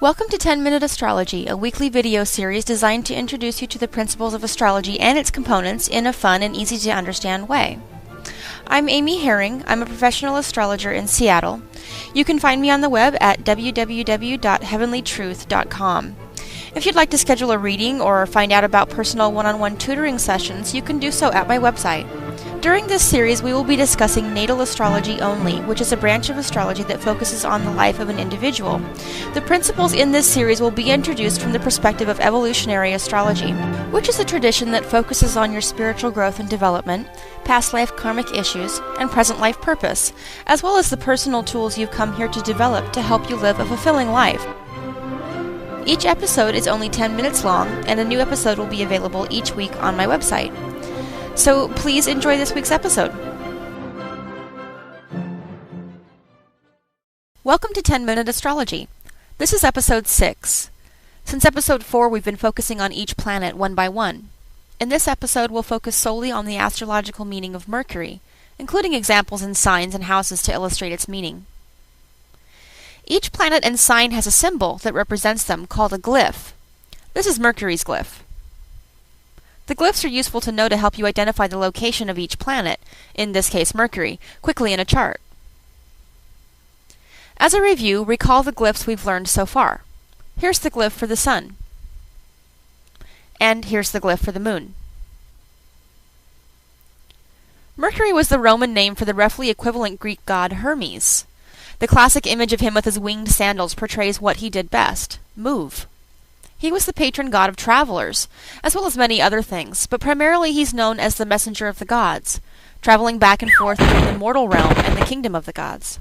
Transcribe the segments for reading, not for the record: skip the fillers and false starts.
Welcome to 10-Minute Astrology, a weekly video series designed to introduce you to the principles of astrology and its components in a fun and easy-to-understand way. I'm Amy Herring. I'm a professional astrologer in Seattle. You can find me on the web at www.heavenlytruth.com. If you'd like to schedule a reading or find out about personal one-on-one tutoring sessions, you can do so at my website. During this series, we will be discussing natal astrology only, which is a branch of astrology that focuses on the life of an individual. The principles in this series will be introduced from the perspective of evolutionary astrology, which is a tradition that focuses on your spiritual growth and development, past life karmic issues, and present life purpose, as well as the personal tools you've come here to develop to help you live a fulfilling life. Each episode is only 10 minutes long, and a new episode will be available each week on my website. So please enjoy this week's episode. Welcome to 10-Minute Astrology. This is episode 6. Since episode 4, we've been focusing on each planet one by one. In this episode, we'll focus solely on the astrological meaning of Mercury, including examples in signs and houses to illustrate its meaning. Each planet and sign has a symbol that represents them called a glyph. This is Mercury's glyph. The glyphs are useful to know to help you identify the location of each planet, in this case Mercury, quickly in a chart. As a review, recall the glyphs we've learned so far. Here's the glyph for the Sun. And here's the glyph for the Moon. Mercury was the Roman name for the roughly equivalent Greek god Hermes. The classic image of him with his winged sandals portrays what he did best: move. He was the patron god of travelers, as well as many other things, but primarily he's known as the messenger of the gods, traveling back and forth between the mortal realm and the kingdom of the gods.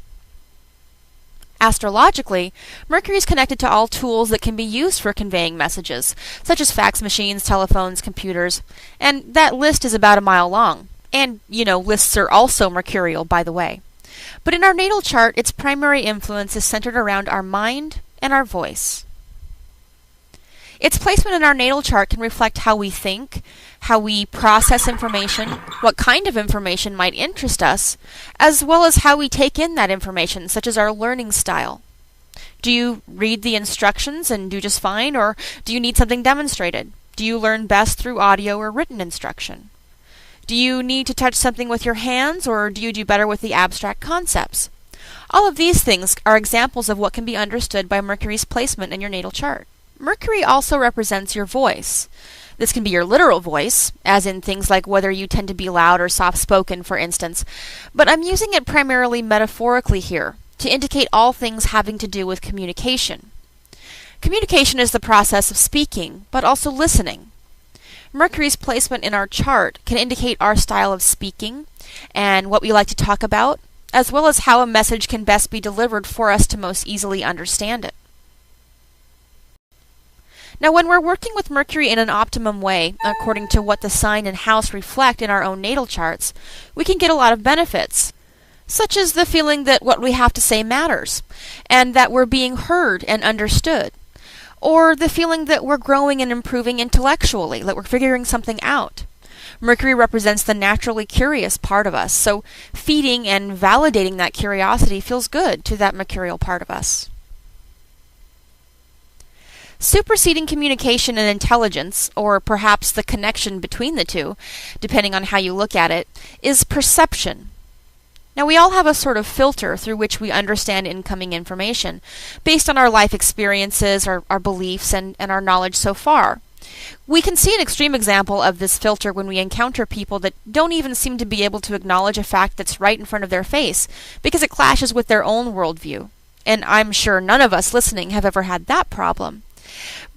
Astrologically, Mercury is connected to all tools that can be used for conveying messages, such as fax machines, telephones, computers, and that list is about a mile long. And, lists are also mercurial, by the way. But in our natal chart, its primary influence is centered around our mind and our voice. Its placement in our natal chart can reflect how we think, how we process information, what kind of information might interest us, as well as how we take in that information, such as our learning style. Do you read the instructions and do just fine, or do you need something demonstrated? Do you learn best through audio or written instruction? Do you need to touch something with your hands, or do you do better with the abstract concepts? All of these things are examples of what can be understood by Mercury's placement in your natal chart. Mercury also represents your voice. This can be your literal voice, as in things like whether you tend to be loud or soft-spoken, for instance, but I'm using it primarily metaphorically here, to indicate all things having to do with communication. Communication is the process of speaking, but also listening. Mercury's placement in our chart can indicate our style of speaking, and what we like to talk about, as well as how a message can best be delivered for us to most easily understand it. Now, when we're working with Mercury in an optimum way, according to what the sign and house reflect in our own natal charts, we can get a lot of benefits, such as the feeling that what we have to say matters, and that we're being heard and understood, or the feeling that we're growing and improving intellectually, that we're figuring something out. Mercury represents the naturally curious part of us, so feeding and validating that curiosity feels good to that mercurial part of us. Superseding communication and intelligence, or perhaps the connection between the two, depending on how you look at it, is perception. Now, we all have a sort of filter through which we understand incoming information, based on our life experiences, our beliefs, and our knowledge so far. We can see an extreme example of this filter when we encounter people that don't even seem to be able to acknowledge a fact that's right in front of their face, because it clashes with their own worldview. And I'm sure none of us listening have ever had that problem.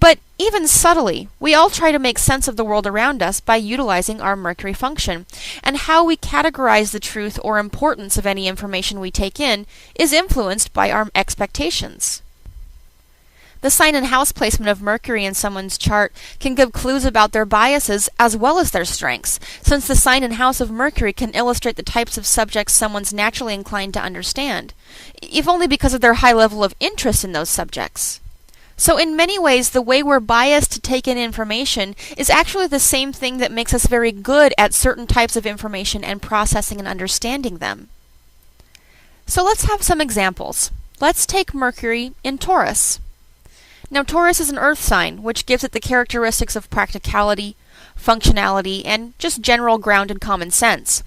But even subtly, we all try to make sense of the world around us by utilizing our Mercury function, and how we categorize the truth or importance of any information we take in is influenced by our expectations. The sign and house placement of Mercury in someone's chart can give clues about their biases as well as their strengths, since the sign and house of Mercury can illustrate the types of subjects someone's naturally inclined to understand, if only because of their high level of interest in those subjects. So in many ways, the way we're biased to take in information is actually the same thing that makes us very good at certain types of information and processing and understanding them. So let's have some examples. Let's take Mercury in Taurus. Now, Taurus is an earth sign, which gives it the characteristics of practicality, functionality, and just general grounded common sense.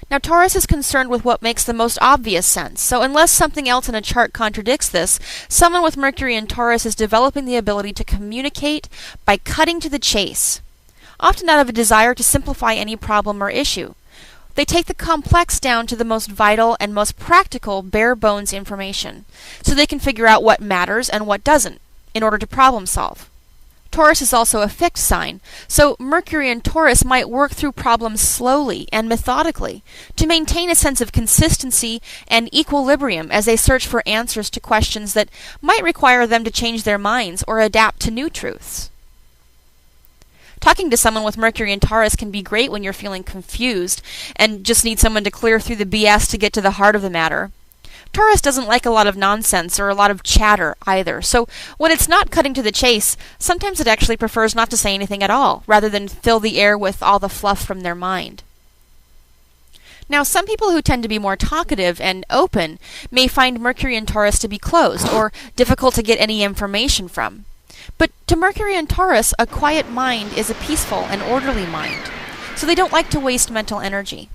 Now, Taurus is concerned with what makes the most obvious sense, so unless something else in a chart contradicts this, someone with Mercury in Taurus is developing the ability to communicate by cutting to the chase, often out of a desire to simplify any problem or issue. They take the complex down to the most vital and most practical bare-bones information, so they can figure out what matters and what doesn't, in order to problem solve. Taurus is also a fixed sign, so Mercury in Taurus might work through problems slowly and methodically to maintain a sense of consistency and equilibrium as they search for answers to questions that might require them to change their minds or adapt to new truths. Talking to someone with Mercury in Taurus can be great when you're feeling confused and just need someone to clear through the BS to get to the heart of the matter. Taurus doesn't like a lot of nonsense or a lot of chatter either, so when it's not cutting to the chase, sometimes it actually prefers not to say anything at all, rather than fill the air with all the fluff from their mind. Now, some people who tend to be more talkative and open may find Mercury in Taurus to be closed or difficult to get any information from. But to Mercury in Taurus, a quiet mind is a peaceful and orderly mind, so they don't like to waste mental energy.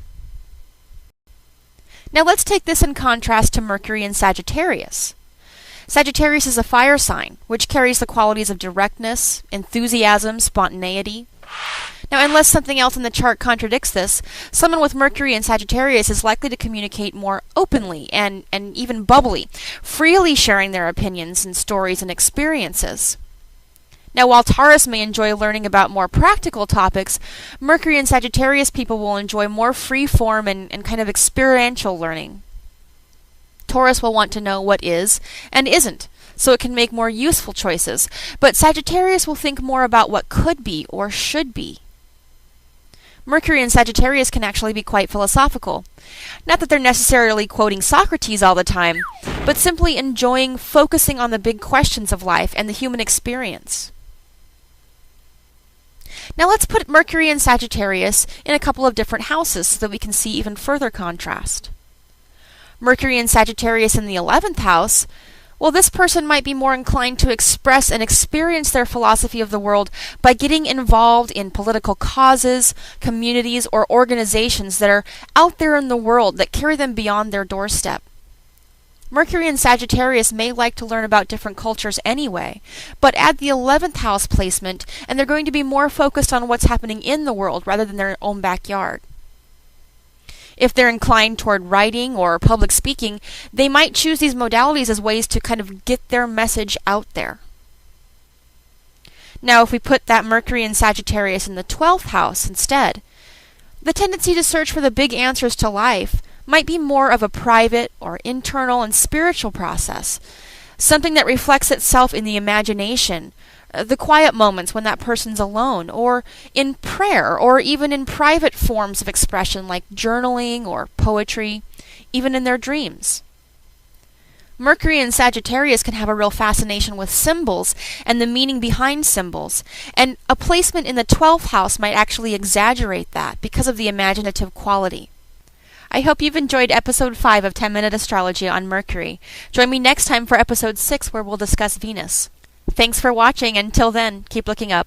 Now let's take this in contrast to Mercury in Sagittarius. Sagittarius is a fire sign, which carries the qualities of directness, enthusiasm, spontaneity. Now, unless something else in the chart contradicts this, someone with Mercury in Sagittarius is likely to communicate more openly and even bubbly, freely sharing their opinions and stories and experiences. Now, while Taurus may enjoy learning about more practical topics, Mercury and Sagittarius people will enjoy more free-form and kind of experiential learning. Taurus will want to know what is and isn't, so it can make more useful choices, but Sagittarius will think more about what could be or should be. Mercury in Sagittarius can actually be quite philosophical. Not that they're necessarily quoting Socrates all the time, but simply enjoying focusing on the big questions of life and the human experience. Now let's put Mercury in Sagittarius in a couple of different houses so that we can see even further contrast. Mercury in Sagittarius in the 11th house, well, this person might be more inclined to express and experience their philosophy of the world by getting involved in political causes, communities, or organizations that are out there in the world that carry them beyond their doorstep. Mercury in Sagittarius may like to learn about different cultures anyway, but add the 11th house placement, and they're going to be more focused on what's happening in the world rather than their own backyard. If they're inclined toward writing or public speaking, they might choose these modalities as ways to kind of get their message out there. Now, if we put that Mercury in Sagittarius in the 12th house instead, the tendency to search for the big answers to life might be more of a private or internal and spiritual process, something that reflects itself in the imagination, the quiet moments when that person's alone, or in prayer, or even in private forms of expression like journaling or poetry, even in their dreams. Mercury in Sagittarius can have a real fascination with symbols and the meaning behind symbols, and a placement in the 12th house might actually exaggerate that because of the imaginative quality. I hope you've enjoyed episode 5 of 10-Minute Astrology on Mercury. Join me next time for episode 6 where we'll discuss Venus. Thanks for watching. Until then, keep looking up.